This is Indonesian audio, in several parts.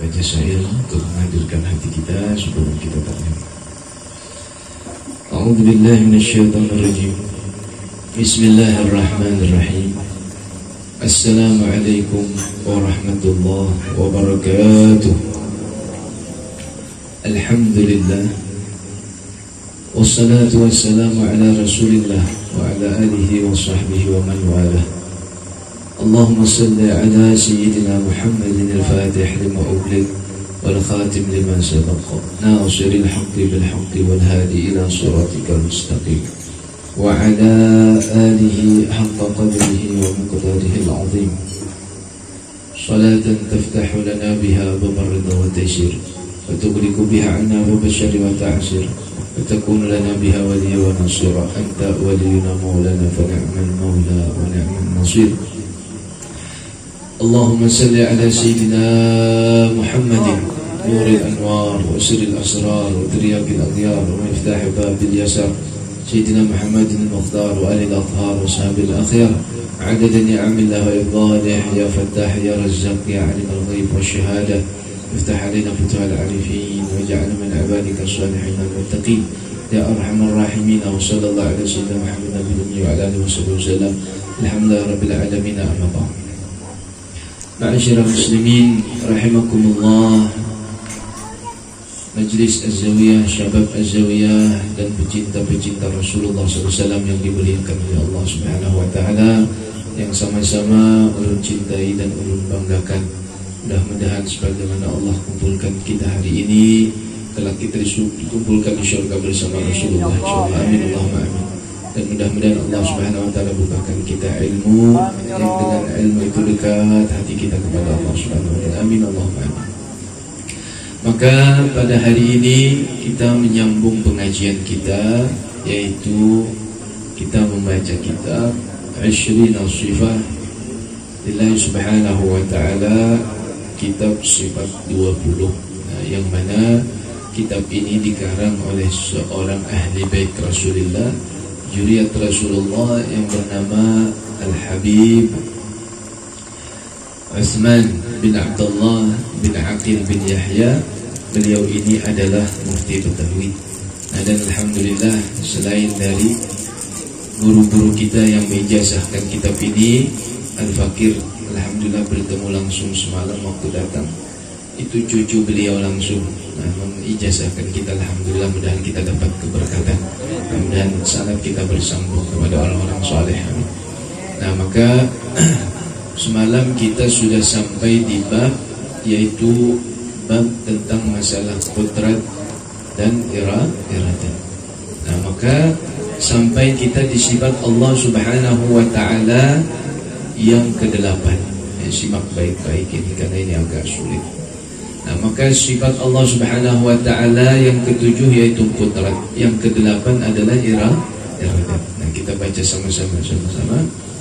baca syair untuk menghadirkan hati kita sebelum kita taklim. A'udzu billahi minasyaitonir rajim. Bismillahirrahmanirrahim. Assalamualaikum warahmatullahi wabarakatuh. Alhamdulillah. Wassalatu wassalamu ala Rasulillah wa ala alihi wa sahbihi wa man walah. Allahumma salli ala sayyidina Muhammadin al-Fatih lima ughliq wal khatim lima sabaqa nasiril haqqi bil haqqi wal hadi ila siratikal mustaqim wa ala alihi haqqa qadrihi wa miqdarihi al-azim. Salatan taftahu lana biha babal ridha wa taysir wa tughliqu biha 'anna babal syarri wa ta'sir wa takunu lana biha waliya wa nasira. Anta waliyuna maulana fa ni'mal maula wa ni'mal nasir. Allahumma salli ala sayyidina Muhammadin nuril anwar wa sirril asrar wa tiryaqil aghyar wa miftah babil yasar sayyidina Muhammadin al-mukhtar wa alil athhar wa sahabil akhyar adada ni'amillah wa ibdalih ya fattah ya razzaq ya alim al-ghaib wa shahada iftah alaina futuhal arifin waj'alna min ibadika as-salihin al-muttaqin ya arhamar rahimin. Wa sallallahu ala sayyidina Muhammadin nabiyyi wa ala alihi wa sahbihi wasallam. Alhamdulillahi rabbil alamin. Amma ba'd. Ma'asyiral muslimin rahimakumullah, Majlis Az-Zawiyah, Syabab Az-Zawiyah dan pecinta-pecinta Rasulullah SAW yang dimuliakan oleh Allah Subhanahu wa taala, yang sama-sama ulun cintai dan ulun banggakan. Mudah-mudahan sebagaimana Allah kumpulkan kita hari ini, kelak kita dikumpulkan di surga bersama Rasulullah insyaallah. Amin Allahumma amin. Dan mudah-mudahan Allah Subhanahu wa taala bukakan kita ilmu yang dengan ilmu itu dekat hati kita kepada Allah Subhanahu wa taala. Amin Allahumma amin. Maka pada hari ini kita menyambung pengajian kita, yaitu kita membaca kitab Ashrina Shifah Lillahi Subhanahu wa taala, kitab sifat 20. Yang mana kitab ini dikarang oleh seorang ahli bait Rasulullah, Juriyat Rasulullah, yang bernama Al-Habib Utsman bin Abdullah bin Aqil bin Yahya. Beliau ini adalah mufti Betawi. Dan alhamdulillah, selain dari guru-guru kita yang mengijazahkan kitab ini, Al-Fakir alhamdulillah bertemu langsung semalam waktu datang. Itu cucu beliau langsung mengijazahkan kita. Alhamdulillah, mudah-mudahan kita dapat keberkatan, mudah-mudahan sangat kita bersambung kepada orang-orang saleh. Nah, maka semalam kita sudah sampai di bab, yaitu bab tentang masalah qudrat dan iradah. Nah, maka sampai kita di sifat Allah Subhanahu wa taala yang ke-8. Simak baik-baik ini karena ini agak sulit. Nah, maka sifat Allah Subhanahu wa taala yang ke-7 yaitu qudrat, yang ke-8 adalah iradah. Nah, kita baca sama-sama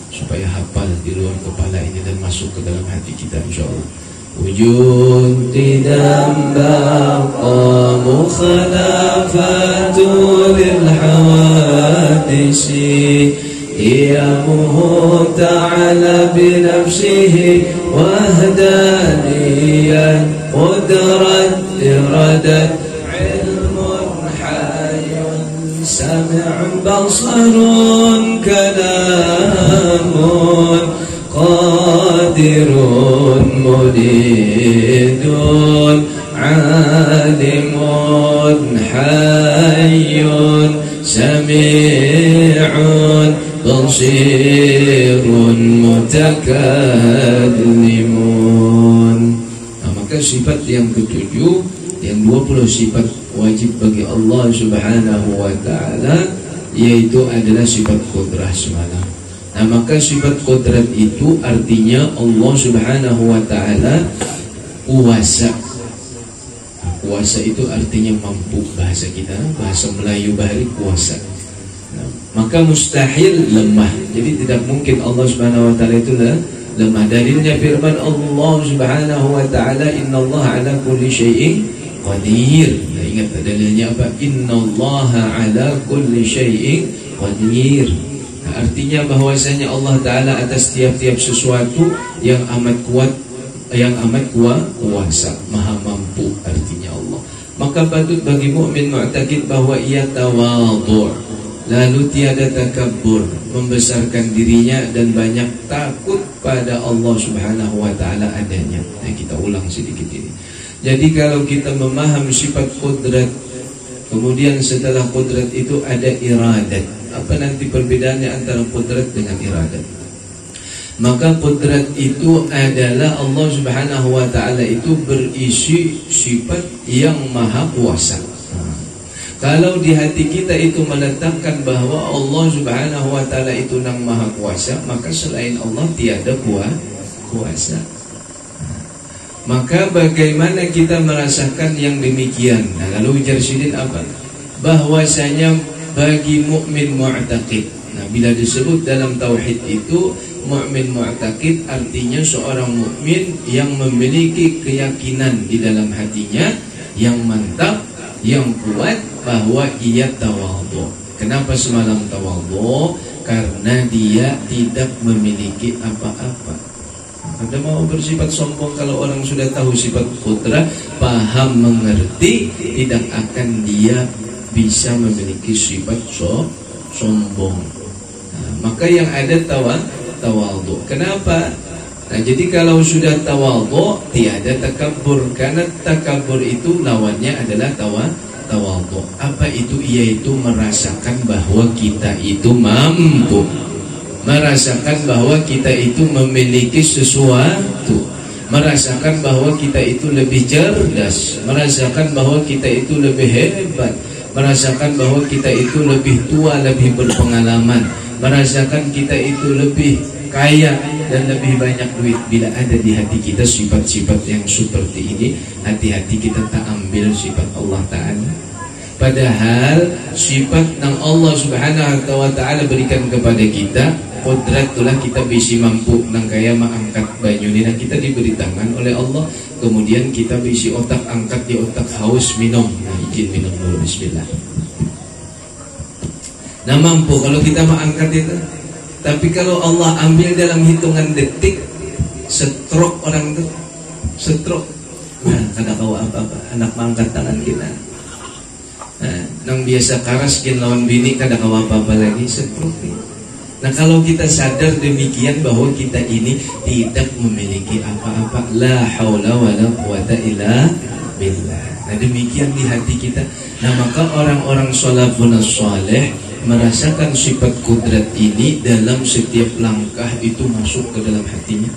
supaya hafal di luar kepala ini dan masuk ke dalam hati kita insyaallah. Wujud tidak baqa mukhalafatu lil hawadisi iyamuhu ta'ala binafsihi wahdaniyan qudrat iradat ilmun hayun sami'un basarun kalamun qadirun muridun alimun hayyun sami'un basirun mutakallimun. Nah, maka sifat yang ke-7, yang 20 sifat wajib bagi Allah Subhanahu wa taala, yaitu adalah sifat qudrah semalam. Nah, maka sifat qudrat itu artinya Allah Subhanahu wa taala kuasa. Kuasa itu artinya mampu, bahasa kita, bahasa Melayu bahari kuasa. Nah, maka mustahil lemah. Jadi tidak mungkin Allah Subhanahu wa taala itu lemah. Dalilnya firman Allah Subhanahu wa taala, innallaha ala kulli syai'in qadir. Nah, ingat dalilnya apa? Innallaha ala kulli syai'in qadir. Artinya bahwasanya Allah Ta'ala atas tiap-tiap sesuatu yang amat kuat yang amat kuasa, maha mampu artinya Allah. Maka patut bagi mukmin mu'taqid bahwa ia tawadhu', lalu tiada takabbur, membesarkan dirinya dan banyak takut pada Allah Subhanahu wa taala adanya. Nah, kita ulang sedikit ini. Jadi kalau kita memahami sifat qudrat, kemudian setelah qudrat itu ada iradat. Apa nanti perbedaannya antara qudrat dengan iradat? Maka qudrat itu adalah Allah Subhanahu wa taala itu berisi sifat yang maha kuasa. Kalau di hati kita itu meletakkan bahwa Allah Subhanahu wa taala itu yang maha kuasa, maka selain Allah tiada kuasa. Maka bagaimana kita merasakan yang demikian? Nah, lalu ujar Sidin apa? Bahwasanya bagi mukmin mu'taqid. Nah, bila disebut dalam tauhid itu mukmin mu'taqid artinya seorang mukmin yang memiliki keyakinan di dalam hatinya yang mantap, yang kuat bahwa ia tawadhu. Kenapa semalam tawadhu? Karena dia tidak memiliki apa-apa. Anda mau bersifat sombong, kalau orang sudah tahu sifat qudrat, paham, mengerti, tidak akan dia bisa memiliki sifat sombong. Nah, maka yang ada tawadhu. Kenapa? Nah, jadi kalau sudah tawadhu tiada takabbur, karena takabbur itu lawannya adalah tawadhu. Apa itu? Yaitu merasakan bahwa kita itu mampu, merasakan bahwa kita itu memiliki sesuatu, merasakan bahwa kita itu lebih cerdas, merasakan bahwa kita itu lebih hebat, merasakan bahwa kita itu lebih tua, lebih berpengalaman, merasakan kita itu lebih kaya dan lebih banyak duit. Bila ada di hati kita sifat-sifat yang seperti ini, hati-hati kita tak ambil sifat Allah Ta'ala. Padahal sifat yang Allah Subhanahu wa ta'ala berikan kepada kita, qudrat itulah kita bisa mampu nang kaya mengangkat banyu ni, kita diberi tangan oleh Allah, kemudian kita bisa otak angkat di otak haus minum. Nah, izin minum dulu, bismillah. Nah, mampu kalau kita mengangkat itu. Tapi kalau Allah ambil dalam hitungan detik, stroke orang itu, stroke. Nah, kada kau apa-apa, anak mengangkat tangan kita. Nah, nang biasa karas kin lawan bini kada kau apa-apa lagi, stroke. Nah, kalau kita sadar demikian bahwa kita ini tidak memiliki apa-apa, la haula wala quwata illa billah. Nah, demikian di hati kita. Nah, maka orang-orang salafun saleh merasakan sifat qudrat ini dalam setiap langkah itu masuk ke dalam hatinya.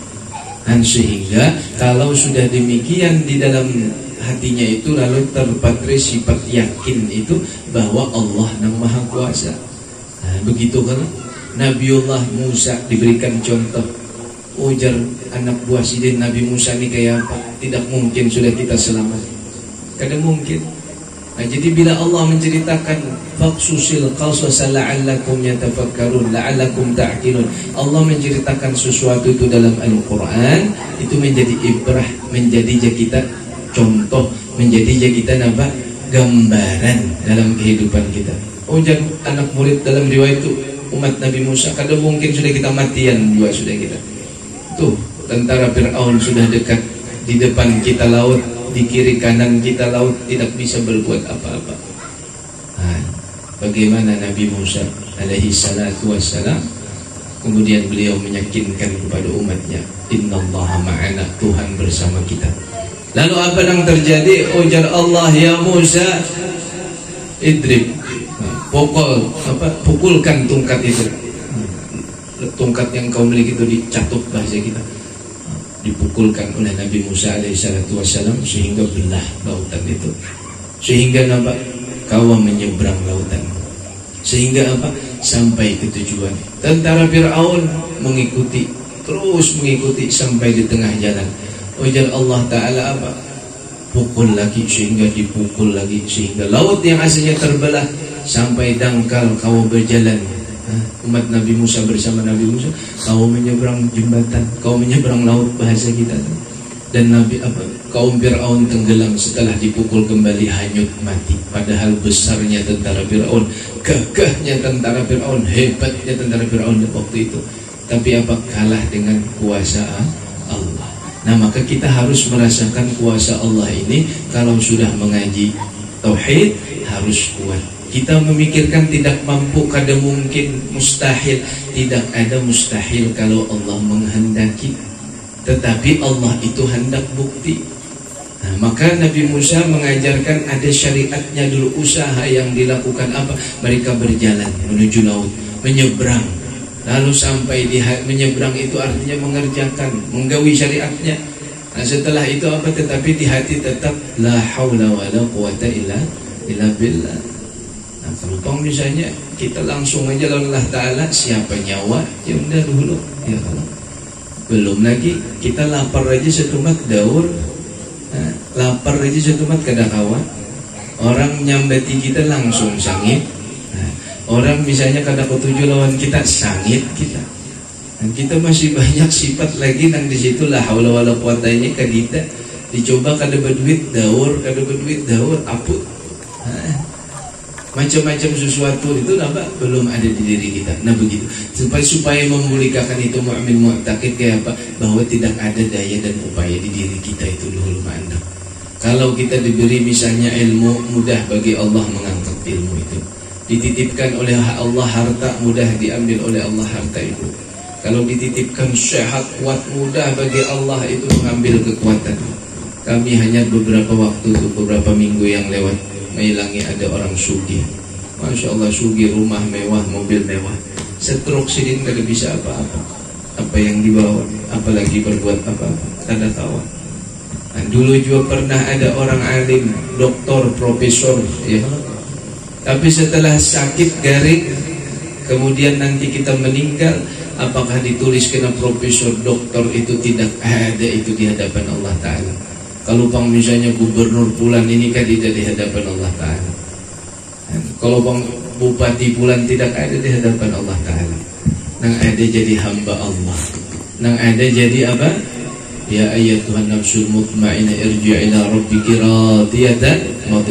Dan sehingga kalau sudah demikian di dalam hatinya itu, lalu terpatri sifat yakin itu bahwa Allah yang maha kuasa. Nah, begitu kan Nabiullah Musa diberikan contoh. Ujar anak buah Sidin, Nabi Musa ini kayak apa? Tidak mungkin sudah kita selamat, kada mungkin. Nah, jadi bila Allah menceritakan faqsusil qasasa la'allakum yatafakkarun, la'allakum ta'qilun, Allah menceritakan sesuatu itu dalam Al-Quran, itu menjadi ibrah, menjadi kita contoh, menjadi kita apa? Gambaran dalam kehidupan kita. Ujar anak murid dalam riwayat itu umat Nabi Musa, kada mungkin sudah kita matian juga sudah kita. Tuh, tentara Fir'aun sudah dekat di depan kita laut, di kiri kanan kita laut, tidak bisa berbuat apa-apa. Nah, bagaimana Nabi Musa alaihi salatu wassalam, kemudian beliau meyakinkan kepada umatnya, innallaha ma'ana, Tuhan bersama kita. Lalu apa yang terjadi? Ujar Allah, ya Musa idrib, pukulkan tungkat itu. Tungkat yang kau miliki itu dicatup, bahasa kita, dipukulkan oleh Nabi Musa alaihissalatu wassalam sehingga belah lautan itu, sehingga nampak kau menyeberang lautan, sehingga apa? Sampai ke tujuan. Tentara Fir'aun mengikuti, terus mengikuti sampai di tengah jalan. Ujar Allah Ta'ala apa? Pukul lagi, sehingga dipukul lagi, sehingga laut yang asalnya terbelah sampai dangkal kau berjalan. Umat Nabi Musa bersama Nabi Musa, kau menyeberang jembatan, kau menyeberang laut, bahasa kita. Dan Nabi apa? Kaum Fir'aun tenggelam setelah dipukul kembali, hanyut mati. Padahal besarnya tentara Fir'aun, gagahnya tentara Fir'aun, hebatnya tentara Fir'aun waktu itu. Tapi apa? Kalah dengan kuasa Allah. Nah maka kita harus merasakan kuasa Allah ini. Kalau sudah mengaji tauhid harus kuat. Kita memikirkan tidak mampu, kada mungkin, mustahil. Tidak ada mustahil kalau Allah menghendaki. Tetapi Allah itu hendak bukti. Nah, maka Nabi Musa mengajarkan ada syariatnya dulu. Usaha yang dilakukan apa? Mereka berjalan menuju laut, menyeberang. Lalu sampai di menyeberang itu artinya mengerjakan, menggawi syariatnya. Nah, setelah itu apa? Tetapi di hati tetap la haula wala quwata illa billah. Nah, kalau misalnya kita langsung aja lawan Allah Ta'ala, siapa nyawa? Ya udah dulu. Ya kalau belum lagi kita lapar aja setumat daur. Nah, lapar aja setumat kada kawan. Orang nyambati kita langsung sangit. Nah, orang misalnya kada ketujuh lawan kita, sangit kita. Dan kita masih banyak sifat lagi nang di situ la haula wala quwata ini kadita. Dicoba kada berduit daur, aput. Nah, macam-macam sesuatu itu apa belum ada di diri kita. Nah begitu supaya memulihkan itu mu'min mu'taqid kayak apa, bahwa tidak ada daya dan upaya di diri kita itu dulu mandang. Kalau kita diberi misalnya ilmu, mudah bagi Allah mengangkat ilmu itu. Dititipkan oleh Allah harta, mudah diambil oleh Allah harta itu. Kalau dititipkan sehat kuat, mudah bagi Allah itu mengambil kekuatan. Kami hanya beberapa waktu itu, beberapa minggu yang lewat, Mailangi ada orang sugih, Masya Allah sugih, rumah mewah, mobil mewah, stroke sidin kada bisa apa-apa. Apa yang dibawa, apalagi berbuat apa-apa, kada kawan. Nah, dulu juga pernah ada orang alim, doktor, profesor, ya. Tapi setelah sakit garing, kemudian nanti kita meninggal, apakah ditulis kena profesor, doktor itu tidak ada itu di hadapan Allah Ta'ala. Kalau bang misalnya gubernur pulan ini kan tidak di hadapan Allah Ta'ala. Kalau bang bupati pulan tidak ada di hadapan Allah Ta'ala. Nang ada jadi hamba Allah. Nang ada jadi apa? Ya ayyatuhan nafsul mutma'inah irji' ila rabbiki radiyatan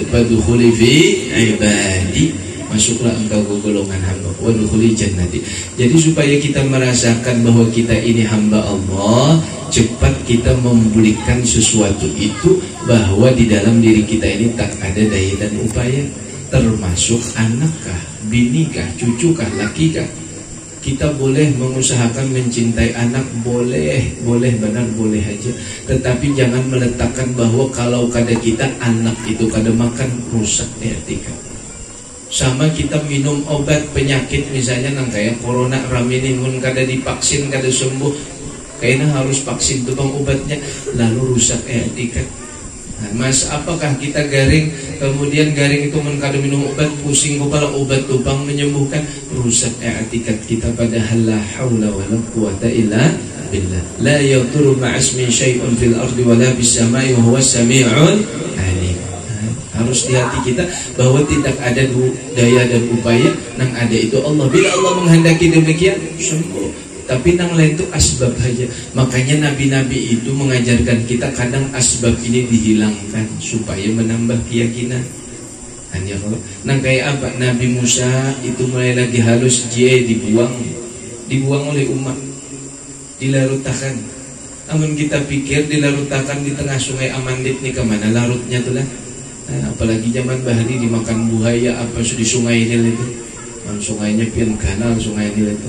fadkhuli fi ibadi. Masuklah engkau ke golongan hamba wadkhuli jannati. Jadi supaya kita merasakan bahwa kita ini hamba Allah, cepat kita memulihkan sesuatu itu, bahwa di dalam diri kita ini tak ada daya dan upaya, termasuk anakkah, binikah, cucukah, lakikah. Kita boleh mengusahakan mencintai anak, boleh benar boleh aja. Tetapi jangan meletakkan bahwa kalau kada kita anak itu kada makan, rusak etika. Sama kita minum obat penyakit misalnya nang kayak corona ramini mun kada divaksin kada sembuh, kayaknya harus vaksin tuh bang obatnya, lalu rusak etika. Nah, mas apakah kita garing, kemudian garing itu mun kada minum obat, pusing kepala, obat tupang menyembuhkan, rusak etika kita. Padahal la haula wala quwata illa billah. La yadurru ma'asmi syai'un fil ardi wala bis samai wa huwas sami'ul alim. Harus di hati kita bahwa tidak ada daya dan upaya, nang ada itu Allah. Bila Allah menghendaki demikian, sembuh. Tapi nang lain itu asbab saja. Makanya nabi-nabi itu mengajarkan kita kadang asbab ini dihilangkan supaya menambah keyakinan. Hanya kalau nang kayak apa? Nabi Musa itu mulai lagi halus, dia dibuang oleh umat, dilarutakan. Namun kita pikir dilarutakan di tengah sungai Amandit nih, kemana larutnya tuh lah. Nah, apalagi zaman bahari dimakan buaya apa di sungai Nil itu. Sungainya pian kanal sungai Nil itu.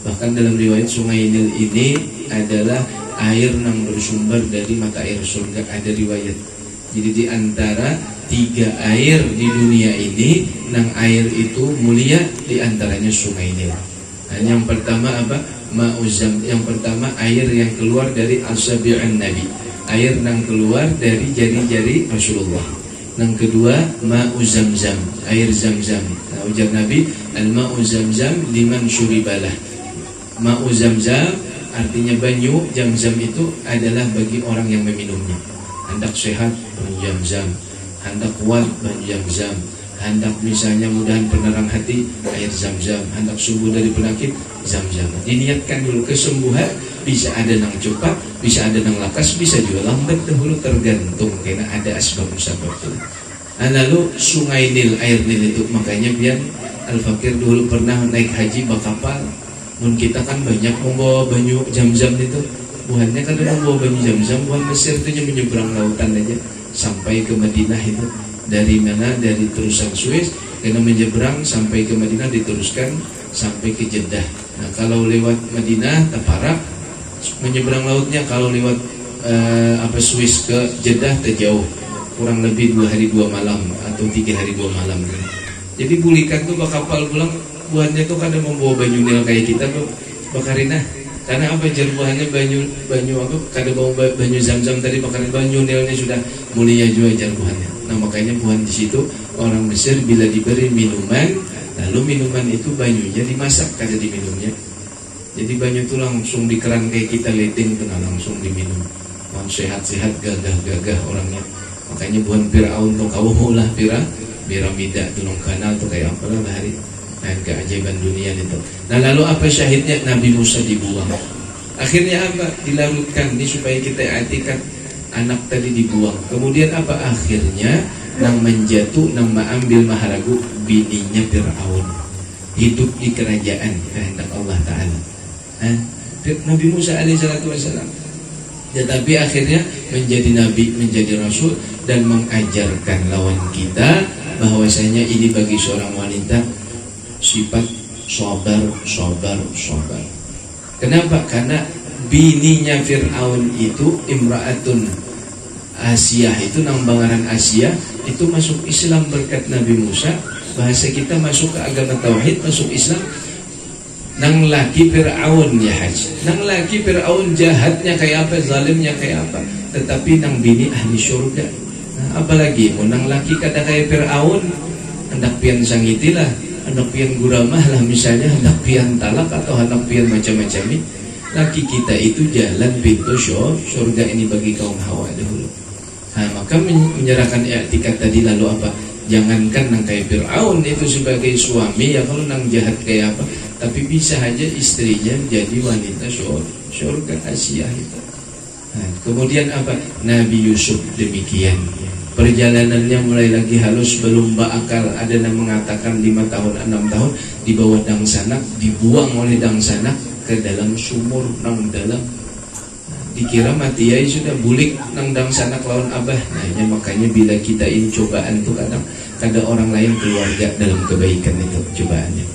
Bahkan dalam riwayat sungai Nil ini adalah air yang bersumber dari mata air surga, ada riwayat. Jadi di antara 3 air di dunia ini, nang air itu mulia, di antaranya sungai Nil. Nah, yang pertama apa? Ma'uzam. Yang pertama air yang keluar dari asabi'an Nabi, air yang keluar dari jari-jari Rasulullah. Yang kedua ma'u zamzam, air zamzam. Nah, ujar Nabi, al-ma'u zamzam liman syuribalah. Ma'u zamzam artinya banyu, zamzam itu adalah bagi orang yang meminumnya. Hendak sehat, banyu zamzam. Hendak kuat, banyu zamzam. Hendak misalnya mudahan penerang hati, air zamzam. Hendak sembuh dari penyakit, zamzam. Diniatkan dulu kesembuhan. Bisa ada nang cepat, bisa ada nang lakas, bisa juga lambat, dahulu tergantung karena ada asbab-asbab itu. Nah, lalu sungai Nil, air Nil itu, makanya biar Al-Fakir dulu pernah naik haji bakapal. Mun kita kan banyak membawa banyu zam-zam itu. buahnya kan membawa banyu Zam-Zam. Buah Mesir itu menyeberang lautan aja sampai ke Madinah itu. Dari mana? Dari terusan Suez, karena menyeberang sampai ke Madinah diteruskan sampai ke Jeddah. Nah kalau lewat Madinah Taparak menyeberang lautnya, kalau lewat Suez ke Jeddah terjauh, kurang lebih 2 hari 2 malam atau 3 hari 2 malam. Jadi bulikan tuh kapal pulang buahnya tuh kadang membawa banyu Nil kayak kita tuh Bakarina. Karena apa? Jar buahnya banyu apa? Kadang bawa banyu Zam-Zam tadi, Bakarina banyu Nilnya sudah mulia juga jar buahnya. Nah makanya buah di situ orang Mesir bila diberi minuman, lalu minuman itu banyunya dimasak kada diminumnya. Jadi banyu itu langsung di keran kayak kita ledeng tuh langsung diminum. Orang sehat-sehat gagah-gagah orangnya. Makanya buan Fir'aun tuh kau lah piramida tulung kanal tuh kayak apa lah hari. Nah keajaiban dunia itu. Nah lalu apa syahidnya? Nabi Musa dibuang. Akhirnya apa? Dilarutkan ini supaya kita artikan anak tadi dibuang. Kemudian apa akhirnya? Nang menjatuh, nang mengambil maharagu bininya Fir'aun. Hidup di kerajaan kehendak Allah Ta'ala. Nabi Musa alaihissalatu wassalam. Tetapi akhirnya menjadi nabi, menjadi rasul dan mengajarkan lawan kita bahwasanya ini bagi seorang wanita sifat sabar. Kenapa? Karena bininya Fir'aun itu imra'atun Asia, itu nang bangaran Asia itu masuk Islam berkat Nabi Musa. Bahasa kita masuk ke agama tauhid, masuk Islam. Nang laki Fir'aun ya haji, nang laki Fir'aun jahatnya kayak apa, zalimnya kayak apa, tetapi nang bini ahli syurga. Nah, apalagi mau nang laki kata kayak Fir'aun, hendak pian sangitilah, hendak pian guramah lah misalnya, hendak pian talak atau hendak pian macam-macam ini. Laki kita itu jalan pintu syurga ini bagi kaum Hawa dahulu. Nah, maka menyerahkan i'tikad tadi lalu apa? Jangankan nang kayak Fir'aun itu sebagai suami ya, kalau nang jahat kayak apa, tapi bisa aja istrinya jadi wanita syurga Asia itu. Nah, kemudian apa? Nabi Yusuf demikian. Perjalanannya mulai lagi halus, belum bakal ada yang mengatakan 5 tahun 6 tahun dibawa dang sanak, dibuang oleh dang sanak ke dalam sumur nang dalam. Dikira mati ya sudah bulik nang dang sanak lawan abah. Nah makanya bila kita ini cobaan tuh kadang orang lain keluarga dalam kebaikan itu cobaannya.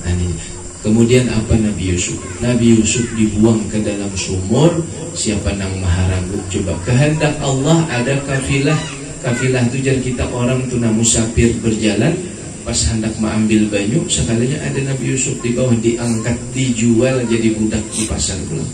Nah, ini. Kemudian apa Nabi Yusuf? Nabi Yusuf dibuang ke dalam sumur. Siapa nang maharagu? Coba kehendak Allah ada kafilah. Kafilah itu jadi kita orang tuna musafir berjalan. Pas hendak mengambil banyu, sekalinya ada Nabi Yusuf di bawah, diangkat, dijual jadi budak di pasar pulang.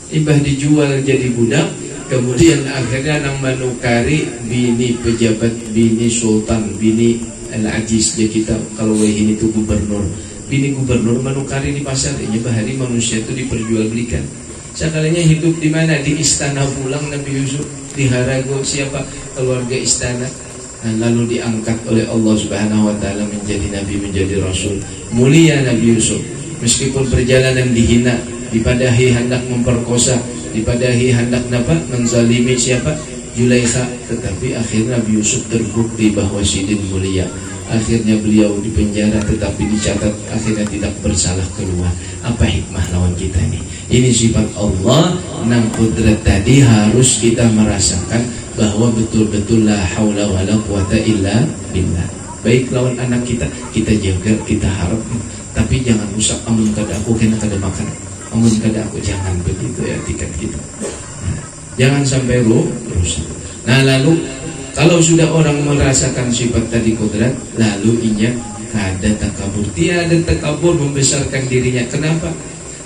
Ibah dijual jadi budak, kemudian akhirnya nang manukari bini pejabat, bini sultan, bini al-aziz ya kita kalau ini itu gubernur, bini gubernur manukari di pasar. Ini bahari manusia itu diperjualbelikan. Sekalinya hidup di mana? Di istana pulang Nabi Yusuf, di harago siapa? Keluarga istana. Nah, lalu diangkat oleh Allah Subhanahu wa taala menjadi nabi, menjadi rasul. Mulia Nabi Yusuf. Meskipun perjalanan dihina, dipadahi hendak memperkosa, dipadahi hendak menzalimi siapa? Zulaikha, tetapi akhirnya Nabi Yusuf terbukti bahwa sidin mulia. Akhirnya beliau dipenjara tetapi dicatat akhirnya tidak bersalah keluar. Apa hikmah lawan kita ini? Ini sifat Allah nang kudrat tadi harus kita merasakan bahwa betul-betul la haula wala quwata illa billah. Baik lawan anak kita jaga, kita harap, tapi jangan rusak. Amun kada aku kena kada makan, amun kada aku, jangan begitu ya tiket kita. Nah, jangan sampai rusak. Nah lalu kalau sudah orang merasakan sifat tadi kodrat, lalu inya kada takabur. Tiada takabur membesarkan dirinya. Kenapa?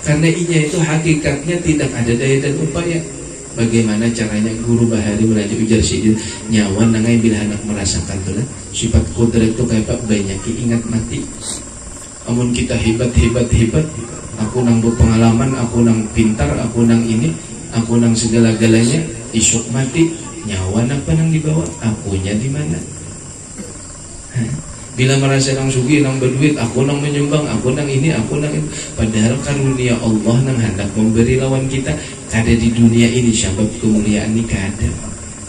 Karena inya itu hakikatnya tidak ada daya dan upaya. Bagaimana caranya guru bahari belajar ujar sidin nyawan nangai bila anak merasakan tuh lah sifat kodrat itu kayak pak banyak ingat mati. Amun kita hebat, aku nang berpengalaman, aku nang pintar, aku nang ini, aku nang segala-galanya, isuk mati, nyawa apa nang dibawa, akunya di mana? Bila merasa nang sugih, nang berduit, aku nang menyumbang, aku nang ini, aku nang itu. Padahal karunia Allah nang hendak memberi lawan kita, kada di dunia ini sebab kemuliaan ini kada.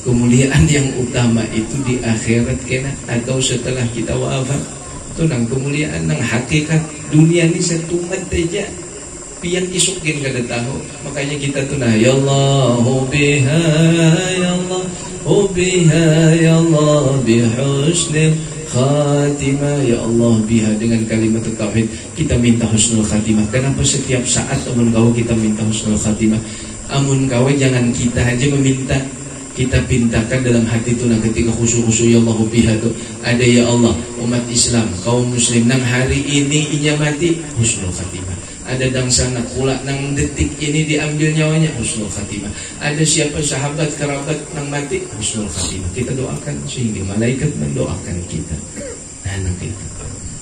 Kemuliaan yang utama itu di akhirat kena atau setelah kita wafat. Itu nang kemuliaan nang hakikat dunia ini setumat aja. pian isukin kada tahu. Makanya kita tuh nah ya Allah biha ya Allah biha ya Allah bihusnil khatimah ya Allah biha, dengan kalimat tauhid kita minta husnul khatimah. Kenapa setiap saat amun kau kita minta husnul khatimah? Amun kau jangan kita aja meminta, kita pintakan dalam hati itu. Nah ketika khusyuk ya Allah biha tuh ada ya Allah umat Islam kaum muslim nang hari ini inya mati husnul khatimah. Ada dang sana kula nang detik ini diambil nyawanya husnul khatimah. Ada siapa sahabat kerabat nang mati husnul khatimah. Kita doakan sehingga malaikat mendoakan kita.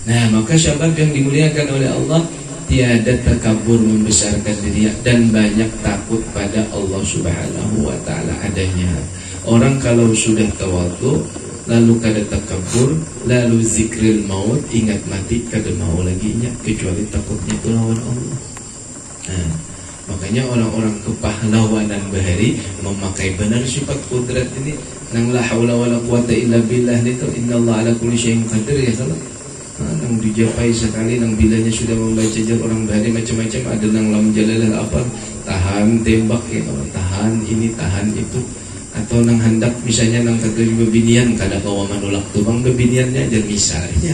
Nah maka sahabat yang dimuliakan oleh Allah, tiada takabur membesarkan diri dan banyak takut pada Allah Subhanahu wa taala adanya. Orang kalau sudah tawadhu lalu kada takabur, lalu zikril maut, ingat mati, kada mau lagi nya kecuali takutnya itu lawan Allah. Nah, makanya orang-orang kepahlawanan bahari memakai benar sifat kudrat ini. Nang la haula wala quwata illa billah itu innallaha ala kulli syai'in qadir ya salah. Nang dijapai sekali nang bilanya sudah membaca jar orang bahari macam-macam, ada nang lam jalalah apa tahan tembak ya, tahan ini tahan itu. Atau nang hendak misalnya nang kagak bebinian kada bawa manulak tubang bebiniannya aja misalnya.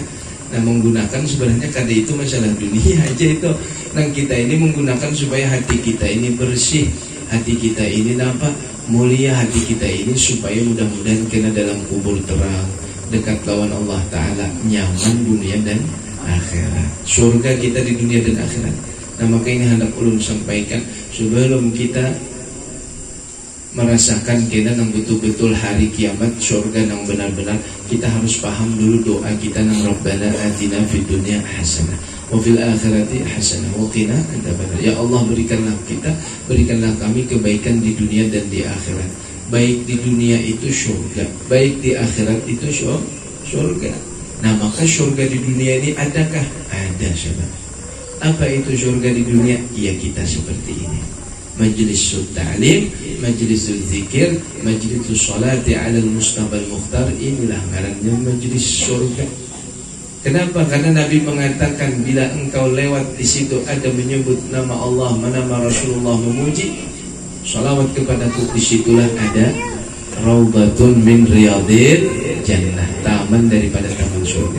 Nah menggunakan sebenarnya kada itu masalah dunia aja itu. Nang kita ini menggunakan supaya hati kita ini bersih, hati kita ini nampak mulia, hati kita ini supaya mudah-mudahan kena dalam kubur terang, dekat lawan Allah Ta'ala, nyaman dunia dan akhirat, surga kita di dunia dan akhirat. Nah maka ini hendak ulun sampaikan sebelum kita merasakan kena nang betul-betul hari kiamat surga nang benar-benar, kita harus paham dulu doa kita nang Rabbana atina fid dunya hasanah wa fil akhirati hasanah wa qina adzabannar. Ya Allah berikanlah kami kebaikan di dunia dan di akhirat. Baik di dunia itu surga, baik di akhirat itu surga. Nah maka surga di dunia ini adakah? Ada sahabat. Apa itu surga di dunia? Ya kita seperti ini, majlis ta'lim, majlis zikir, majlis salati ala al-mustafa al-mukhtar. Inilah ngarannya majlis surga. Kenapa? Karena Nabi mengatakan bila engkau lewat di situ ada menyebut nama Allah, nama Rasulullah, memuji, salawat kepadaku, disitulah ada raudatun min riyadil jannah, taman daripada taman surga.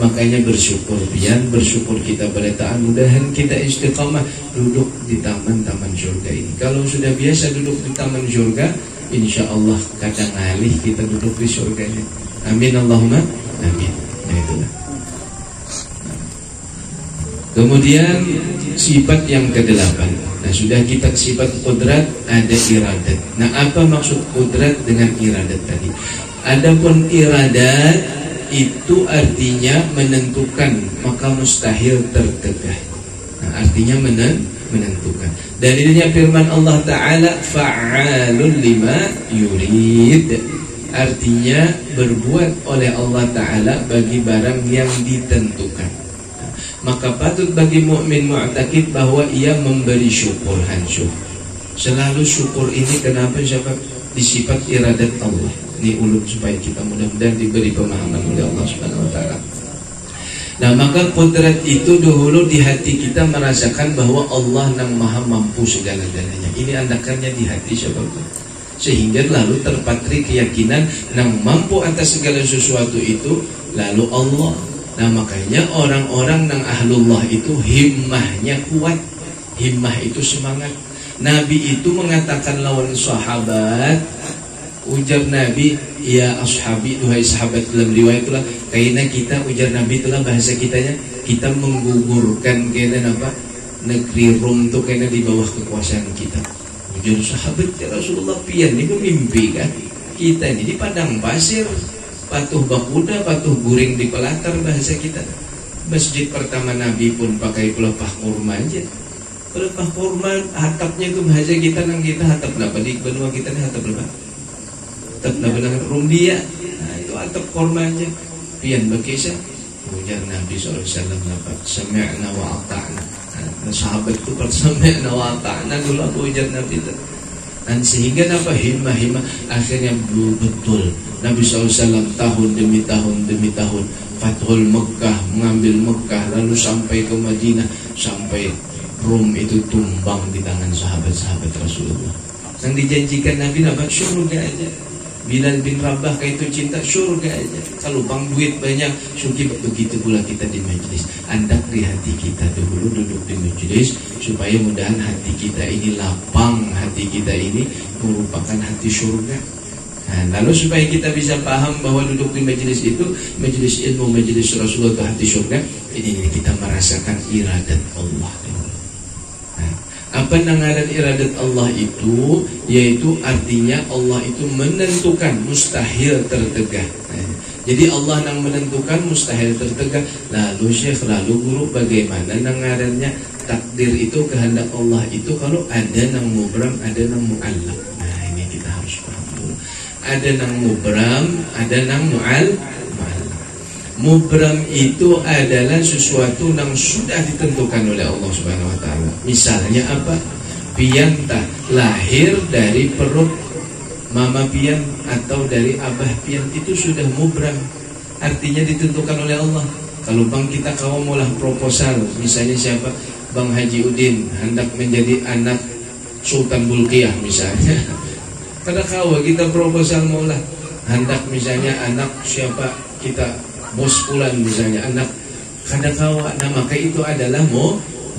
Makanya bersyukur kita pada taat, mudahan kita istiqamah duduk di taman-taman surga ini. Kalau sudah biasa duduk di taman surga, insya Allah kadang alih kita duduk di surganya. Amin Allahumma amin. Nah itulah. Kemudian sifat yang ke-8. Nah sudah kita sifat kudrat, ada iradat. Nah apa maksud kudrat dengan iradat tadi? Adapun iradat itu artinya menentukan, maka mustahil tertegah. Nah, artinya menentukan. Dalilnya firman Allah Ta'ala fa'alun lima yurid, artinya berbuat oleh Allah Ta'ala bagi barang yang ditentukan. Maka patut bagi mukmin mu'takid bahwa ia memberi syukur, selalu syukur. Ini kenapa sebab disifat iradat Allah. Ini ulum supaya kita mudah-mudahan diberi pemahaman oleh Allah Subhanahu wa taala. Nah, maka kudrat itu dahulu di hati kita merasakan bahwa Allah nang maha mampu segala-galanya. Ini andakannya di hati sebab sehingga lalu terpatri keyakinan nang mampu atas segala sesuatu itu lalu Allah. Nah, makanya orang-orang nang ahlullah itu himmahnya kuat. Himmah itu semangat. Nabi itu mengatakan lawan sahabat, ujar Nabi, ya ashabi, duhai sahabat, dalam riwayat itulah kayaknya kita ujar Nabi itulah bahasa kitanya, kita menggugurkan kayaknya apa negeri Rom tuh kayaknya di bawah kekuasaan kita. Ujar sahabat, ya Rasulullah, pian ini mimpi kan kita ini di padang pasir, patuh bakuda, patuh guring di pelatar bahasa kita. Masjid pertama Nabi pun pakai pelepah kurma aja. Pelepah kurma hatapnya ke bahasa kita nang kita hatap berapa di benua kita nih hatap berapa? Hatap benar rumbia. Nah itu hatap kurma aja. Pian berkisah. Ujar Nabi SAW dapat sami'na wa ata'na. Nah, sahabat itu sami'na wa ata'na dulu aku ujar Nabi itu. Dan sehingga apa himmah akhirnya betul Nabi SAW tahun demi tahun Fathul Mekah, mengambil Mekah, lalu sampai ke Madinah, sampai Rum itu tumbang di tangan sahabat-sahabat Rasulullah. Yang dijanjikan Nabi apa? Surga aja. Bilal bin Rabah kayak itu cinta surga aja. Kalau bang duit banyak, syukur. Begitu pula kita di majelis. Andak di hati kita dulu duduk di majelis supaya mudahan hati kita ini lapang, hati kita ini merupakan hati surga. Nah, lalu supaya kita bisa paham bahwa duduk di majelis itu majelis ilmu, majelis Rasulullah itu hati surga. Ini kita merasakan iradat Allah. Apa nangaran iradat Allah itu? Yaitu artinya Allah itu menentukan mustahil tertegah. Jadi Allah yang menentukan mustahil tertegah. Lalu Syekh, lalu guru, bagaimana nangarannya? Takdir itu kehendak Allah itu kalau ada nang mubram, ada nang mu'allaq. Nah ini kita harus paham dulu. Ada nang mubram, ada nang mu'allaq. Mubram itu adalah sesuatu yang sudah ditentukan oleh Allah Subhanahu wa taala. Misalnya apa? Piantah lahir dari perut mama pian atau dari abah pian itu sudah mubram. Artinya ditentukan oleh Allah. Kalau bang kita kawan maulah proposal, misalnya siapa? Bang Haji Udin hendak menjadi anak Sultan Bulkiah misalnya. Kada kawan kita proposal maulah hendak misalnya anak siapa kita Bos Pulan misalnya anak kadakawa. Nah maka itu adalah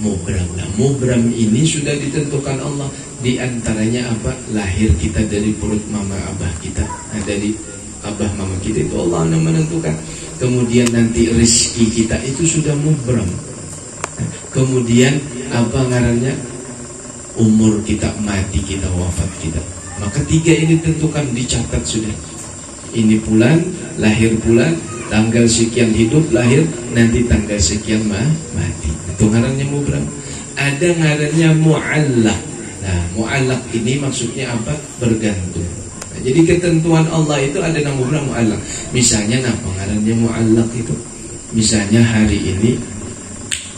mubram. Nah mubram ini sudah ditentukan Allah. Di antaranya apa? Lahir kita dari perut mama abah kita. Nah, dari abah mama kita itu Allah yang menentukan. Kemudian nanti rezeki kita itu sudah mubram. Nah, kemudian apa ngarannya? Umur kita, mati kita, wafat kita. Maka tiga ini tentukan, dicatat sudah. Ini bulan, lahir bulan, tanggal sekian hidup, lahir, nanti tanggal sekian mati. Itu ngarannya mubram. Ada ngarannya mu'allaq. Nah, mu'allaq ini maksudnya apa? Bergantung. Nah, jadi ketentuan Allah itu ada yang mubram, mu'allaq. Misalnya apa ngarannya mu'allaq itu? Misalnya hari ini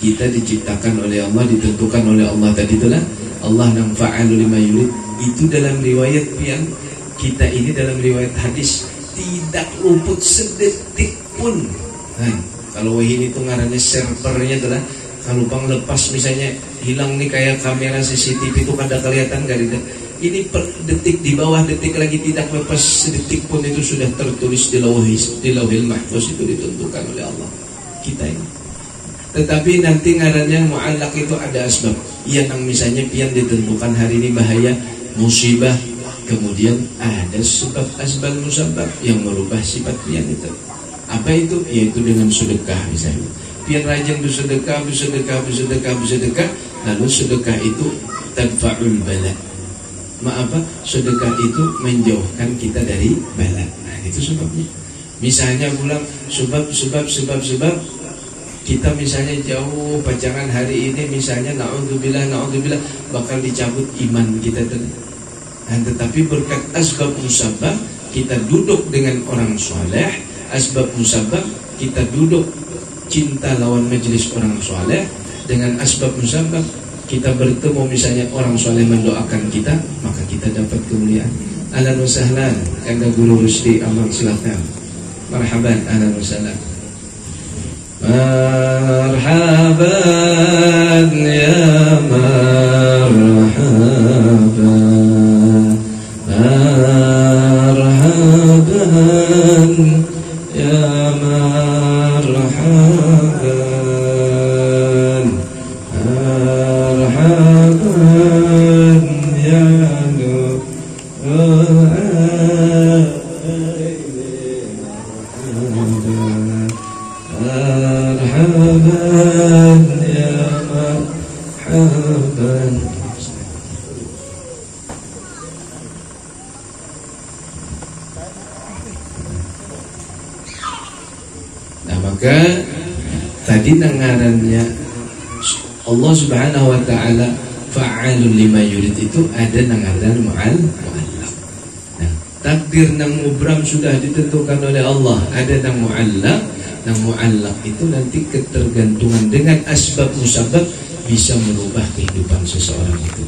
kita diciptakan oleh Allah, ditentukan oleh Allah tadi itulah Allah yang fa'alu lima yurid. Itu dalam riwayat pian kita ini, dalam riwayat hadis tidak luput sedetik pun. Nah, kalau ini itu ngarannya servernya adalah kalau bang lepas misalnya hilang nih kayak kamera CCTV itu kada kelihatan gak ada. Ini per detik di bawah detik lagi tidak lepas sedetik pun itu sudah tertulis di lauhil mahfuz, itu ditentukan oleh Allah kita ini. Tetapi nanti ngarannya mu'allaq itu ada asbab. Yang misalnya pian ditentukan hari ini bahaya, musibah, kemudian ada sebab asbab musabab yang merubah sifat pian itu. Apa itu? Yaitu dengan sedekah misalnya. Pian rajin bersedekah, lalu sedekah itu tadfa'ul bala. Apa? Sedekah itu menjauhkan kita dari bala. Nah, itu sebabnya. Misalnya pulang sebab kita misalnya jauh pacaran hari ini misalnya na'udzubillah bakal dicabut iman kita tadi. Nah, tetapi berkat asbab musabab kita duduk dengan orang soleh, asbab musabab kita duduk cinta lawan majelis orang soleh, dengan asbab musabab kita bertemu misalnya orang soleh mendoakan kita, maka kita dapat kemuliaan. Ahlan wa sahlan, Anda Guru Rusdi Amang, silakan. Marhaban, ahlan wa sahlan. Marhaban ya marhaban, marhaban ya marhaban, marhaban ya marhaban ya marhaban. Nah maka tadi nangarannya Allah Subhanahu wa ta'ala fa'alun lima yurid itu ada nangaran mu'allaq. Nah, takdir nang mubram sudah ditentukan oleh Allah, ada nang mu'allaq. Nang mu'allaq itu nanti ketergantungan dengan asbab musabab bisa merubah kehidupan seseorang itu.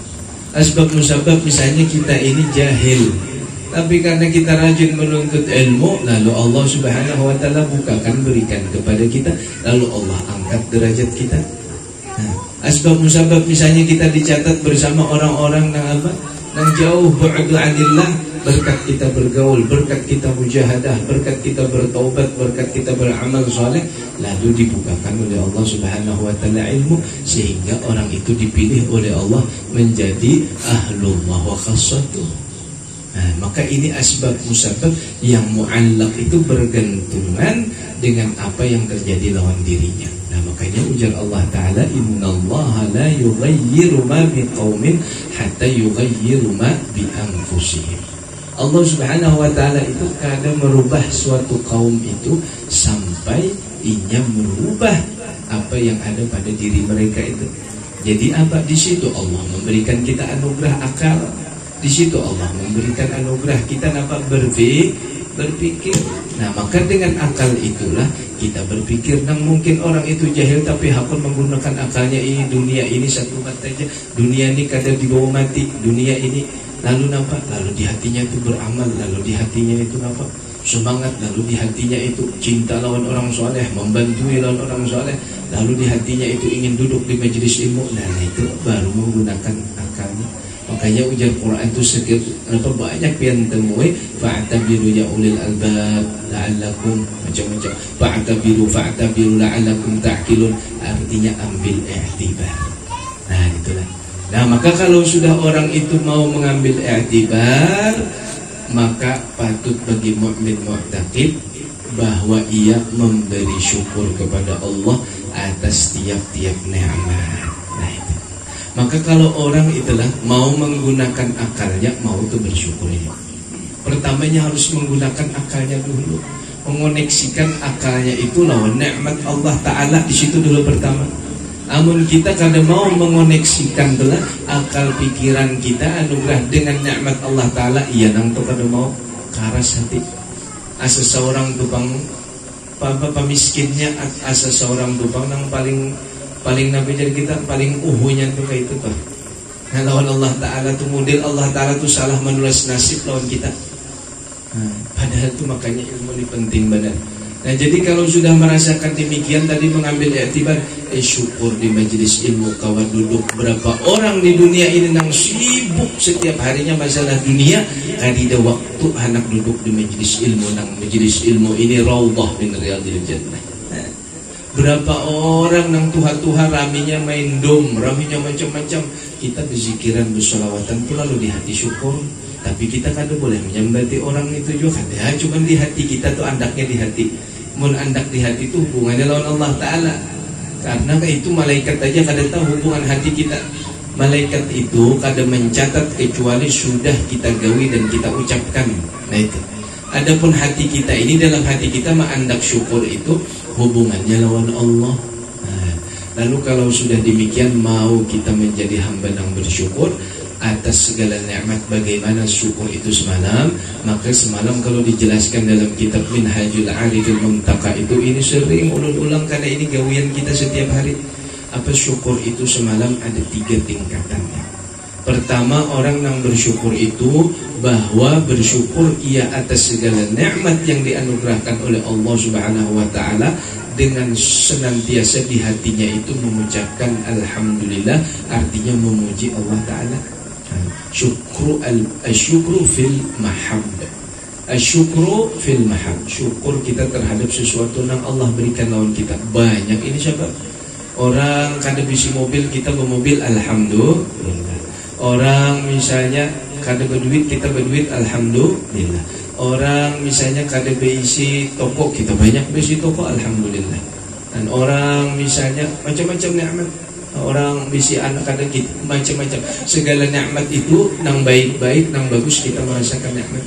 Asbab musabab misalnya kita ini jahil, tapi karena kita rajin menuntut ilmu, lalu Allah Subhanahu wa ta'ala bukakan, berikan kepada kita, lalu Allah angkat derajat kita. Nah, Asbab musabab misalnya kita dicatat bersama orang-orang yang apa? Yang jauh bu'du anillah, berkat kita bergaul, berkat kita mujahadah, berkat kita bertaubat, berkat kita beramal saleh, lalu dibukakan oleh Allah Subhanahu wa taala ilmu sehingga orang itu dipilih oleh Allah menjadi ahlullah wa khassatuh. Nah, maka ini asbab musabab yang mu'allaq itu bergantungan dengan apa yang terjadi lawan dirinya. Nah, makanya ujar Allah Ta'ala, innallaha la yughayyiru ma biqaumin hatta yughayyiru ma bi anfusihim. Allah Subhanahu wa taala itu kadang merubah suatu kaum itu sampai ia merubah apa yang ada pada diri mereka itu. Jadi apa? Di situ Allah memberikan kita anugerah akal. Di situ Allah memberikan anugerah kita dapat berpikir. Nah, maka dengan akal itulah kita berpikir. Nah, mungkin orang itu jahil tapi hakun menggunakan akalnya ini. Dunia ini satu mata aja. Dunia ini kadang dibawa mati. Dunia ini lalu nampak, lalu di hatinya itu beramal, lalu di hatinya itu nampak semangat, lalu di hatinya itu cinta lawan orang soleh, membantui lawan orang soleh, lalu di hatinya itu ingin duduk di majelis ilmu. Nah, itu baru menggunakan akalnya. Makanya ujar Quran itu sekitar banyak yang temui, fa'tabiru ya ulil albab la'allakum macam-macam, fa'tabiru la'allakum ta'qilun, artinya ambil i'tibar. Nah, itulah. Nah, maka kalau sudah orang itu mau mengambil i'tibar, maka patut bagi mukmin mu'taqid bahwa ia memberi syukur kepada Allah atas tiap-tiap nikmat. Nah, itu. Maka kalau orang itulah mau menggunakan akalnya, mau tuh bersyukur ini. Pertamanya harus menggunakan akalnya dulu, mengoneksikan akalnya itu lawan nikmat Allah Ta'ala di situ dulu pertama. Namun kita kada mau mengoneksikan telah akal pikiran kita anugerah dengan nikmat Allah Ta'ala, iya nang tu kada mau karas hati. Asa seorang tukang pamiskinnya, asa seorang tukang nang paling nabi jadi kita paling uhunya tuh kayak itu tuh. Nah, lawan Allah Ta'ala tuh model Allah Ta'ala tuh salah menulis nasib lawan kita. Nah, padahal tuh makanya ilmu ini penting benar. Nah, jadi kalau sudah merasakan demikian tadi mengambil i'tibar, syukur di majelis ilmu kawan duduk berapa orang di dunia ini yang sibuk setiap harinya masalah dunia, kadida waktu anak duduk di majelis ilmu. Nang majelis ilmu ini raudhah min riyadil jannah. Berapa orang nang tuha-tuha raminya main dom, raminya macam-macam. Kita berzikiran, bersolawatan pula lalu di hati syukur. Tapi kita kada boleh menyambati orang itu juga kada. Cuma di hati kita tuh andaknya di hati. Mun andak di hati itu hubungannya lawan Allah Ta'ala. Karena itu malaikat aja kada tahu hubungan hati kita. Malaikat itu kada mencatat kecuali sudah kita gawi dan kita ucapkan. Nah, itu. Adapun hati kita ini, dalam hati kita mengandak syukur itu hubungannya lawan Allah. Nah, lalu kalau sudah demikian mau kita menjadi hamba yang bersyukur atas segala nikmat, bagaimana syukur itu semalam. Maka semalam kalau dijelaskan dalam kitab Minhajul Arifil Muntaqa itu, ini sering ulang-ulang karena ini gawian kita setiap hari. Apa syukur itu semalam ada 3 tingkatannya. Pertama, orang yang bersyukur itu bahwa bersyukur ia atas segala nikmat yang dianugerahkan oleh Allah Subhanahu wa taala, dengan senantiasa di hatinya itu mengucapkan alhamdulillah, artinya memuji Allah Ta'ala. Syukru fil mahab. Syukru fil mahab. Syukur kita terhadap sesuatu yang Allah berikan lawan kita. Banyak ini siapa? Orang kada bisi mobil, kita bermobil alhamdulillah. Orang misalnya kada berduit, kita berduit alhamdulillah. Orang misalnya kada berisi toko, kita banyak berisi toko alhamdulillah. Dan orang misalnya macam-macam nikmat. Orang bisi anak kada kita macam-macam. Segala nikmat itu nang baik-baik, nang bagus kita merasakan nikmat.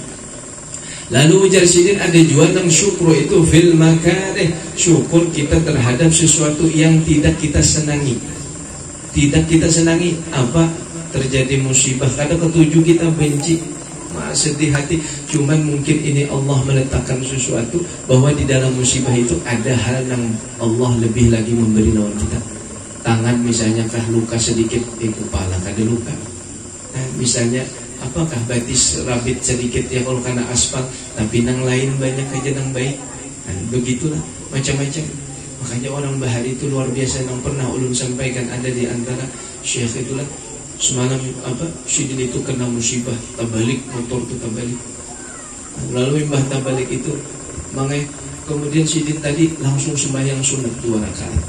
Lalu ujar sidin ada juga nang syukur itu fil makarih. Syukur kita terhadap sesuatu yang tidak kita senangi. Tidak kita senangi apa? Terjadi musibah, kadang ketujuh kita benci, sedih hati. Cuman mungkin ini Allah meletakkan sesuatu bahwa di dalam musibah itu ada hal yang Allah lebih lagi memberi lawan kita. Tangan misalnya kah luka sedikit, kepala kada luka. Nah, misalnya apakah batis rabit sedikit ya kalau kena aspal, tapi nang lain banyak aja nang baik. Nah, begitulah macam-macam. Makanya orang Bahari itu luar biasa. Yang pernah ulun sampaikan, ada di antara syekh itulah, semalam Sidin itu kena musibah tabalik, motor itu tabalik. Lalu mbah tabalik itu kemudian Sidin tadi langsung sembahyang sunat 2 rakaat.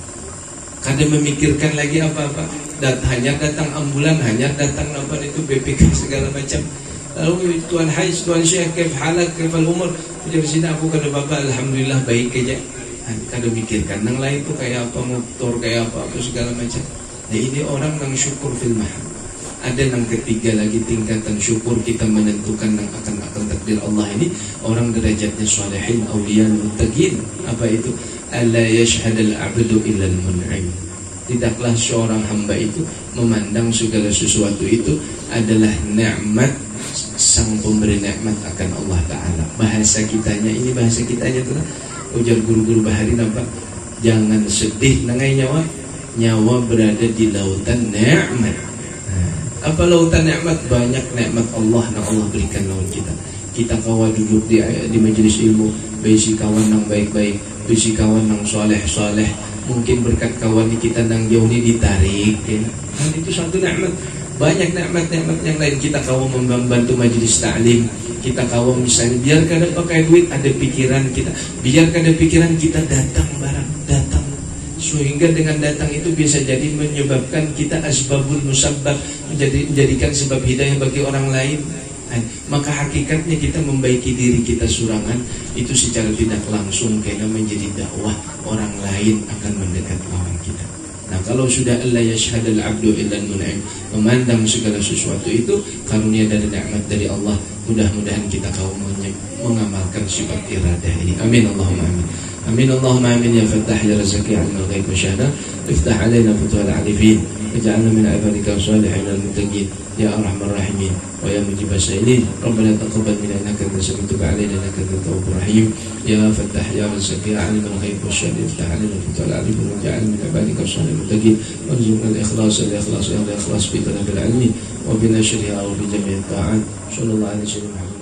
Kada memikirkan lagi apa-apa. Hanya datang ambulan, hanya datang BPK segala macam. Lalu Tuan Hais, Tuan Syekh, kaif halak, kaif al-umur. Jadi sini aku kata Bapak, alhamdulillah baik aja. Kada mikirkan nang lain itu kayak apa, motor kayak apa segala macam. Nah ini orang yang syukur fil mahal. Ada yang ketiga lagi tingkatan syukur kita menentukan yang akan takdir Allah ini. Orang derajatnya sholihin, awliya, muttaqin. Apa itu? Alla yashhadal abdu illal mun'im. Tidaklah seorang hamba itu memandang segala sesuatu itu adalah nikmat sang pemberi nikmat akan Allah Ta'ala. Bahasa kitanya ini, bahasa kitanya tuh ujar guru-guru Bahari nampak, jangan sedih nangai nyawa berada di lautan nikmat. Apa lautan nikmat? Banyak nikmat Allah yang Allah berikan lawan kita. Kita kawan duduk di majelis ilmu, bisi kawan yang baik-baik, bisi kawan yang soleh-soleh. Mungkin berkat kawan kita yang jauh ini ditarik ya. Dan itu satu nikmat. Banyak nikmat-nikmat yang lain. Kita kawan membantu majelis ta'lim, kita kawan misalnya biar kada pakai duit, ada pikiran kita, biar kada pikiran kita datang barang, datang. Sehingga dengan datang itu bisa jadi menyebabkan kita asbabul musabbab, menjadikan sebab hidayah bagi orang lain. Maka hakikatnya kita membaiki diri kita surangan itu secara tidak langsung karena menjadi dakwah orang lain akan mendekat lawan kita. Nah kalau sudah Allah yashhadal abdu illal mun'im, memandang segala sesuatu itu karunia dan nikmat dari Allah, mudah-mudahan kita kaum mengamalkan sifat iradah ini. Amin Allahumma amin. Amin Allahumma amin ya Fattah ya Razaki alimul ghaib wa syahada. Iftah alaina futuhal arifin, waj'alna min ibadika salihin al-muttaqin ya arhamar rahimin wa ya mujibas sa'ilin. Rabbana taqabbal minna innaka antas samiul du'a alaina innaka antat tawwabur rahim. Ya Fattah ya Razaki alimul ghaib wa syahada. Iftah alaina futuhal arifin, waj'alna min ibadika salihin al-muttaqin warzuqna al-ikhlas wal ikhlas fi talabil ilmi wa bi nashriha wa bi jami'it ta'at. Sallallahu alaihi wasallam.